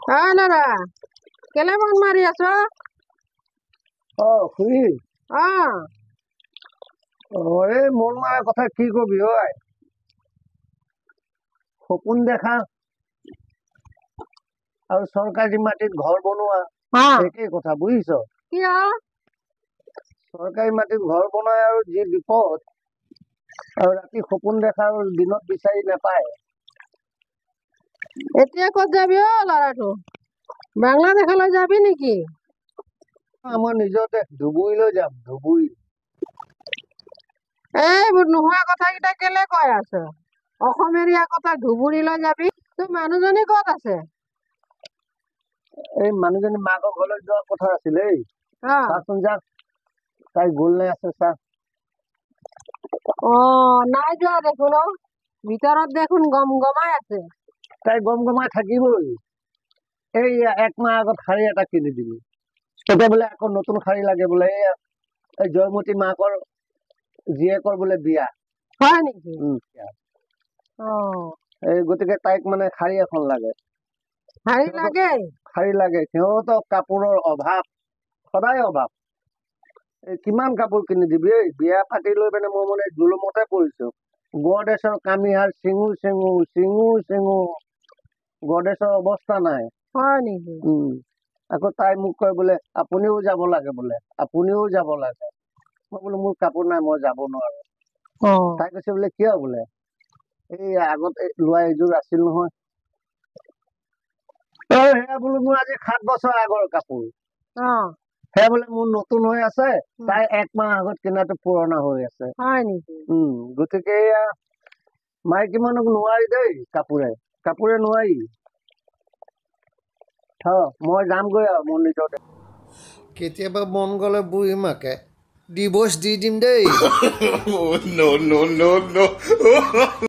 দাদা কেলে মন মাৰি আছ? খুৰী এই মন মাৰা কথা কি কবি ঐ সপোন দেখা আৰু চৰকাৰী মাটিত ঘৰ বনোৱা একেই কথা বুজিছ কিয়? চৰকাৰী মাটিত ঘৰ বনাই আৰু যি বিপদ আৰু ৰাতি সপোন দেখা আৰু দিনত বিচাৰি নাপায়। এতিয়া ক'ত যাবি ল'ৰাটো? বাংলাদেশলৈ যাবি নেকি? আমাৰ নিজৰ দেশ ধুবুৰীলৈ যাম। ধুবুৰী এইবোৰ নোহোৱা কথাকেইটা কেলে কৈ আছ? অসমীয়া কথা ধুবুৰীলৈ যাবি? তোৰ মানুহজনী ক'ত আছে? এই মানুহজনী মাকৰ ঘৰলৈ যোৱাৰ কথা আছিলে চাচোন যা তাই গ'ল নে আছে চা। নাই যোৱা দেখোন ভিতৰত দেখোন গম গমাই আছে। তাই গম গমাই থাকিবই। এই একমাহ আগত শাৰী এটা কিনি দিলো, এতিয়া বোলে আকৌ নতুন শাৰী লাগে বোলে। এই জয়মতী মাকৰ জীয়েকৰ বোলে বিয়া। হয় নেকি? এই গতিকে তাইক মানে শাৰী এখন লাগে। শাৰী লাগে। সিহঁতক কাপোৰৰ অভাৱ, সদায় অভাৱ। কিমান কাপোৰ কিনি দিবি? এই বিয়া পাতি লৈ পেলাই মই মানে জুলুমতে পৰিছো। গডেছৰ কামিহাৰ চিঙু চিঙু গডেছৰ অৱস্থা নাই। হয় নেকি? আকৌ তাই মোক কয় বোলে আপুনিও যাব লাগে বোলে, আপুনিও যাব লাগে। মই বোলো মোৰ কাপোৰ নাই, মই যাব নোৱাৰো। তাই কৈছে বোলে কিয়? বোলে এই আগত লোৱা এযোৰ আছিল নহয়। সেয়া বোলো মোৰ আজি 7 বছৰ আগৰ কাপোৰ। সেয়া বোলে মোৰ নতুন হৈ আছে, তাই একমাহ আগত কিনাটো পুৰণা হৈ আছে। গতিকে এয়া মাইকী মানুহক নোৱাৰি দেই, কাপোৰে নোৱাৰি। মই যামগৈ আৰু মোৰ নিজৰ। কেতিয়াবা মন গ'লে বুঢ়ী মাকে ডিভোৰ্চ দি দিম দেই।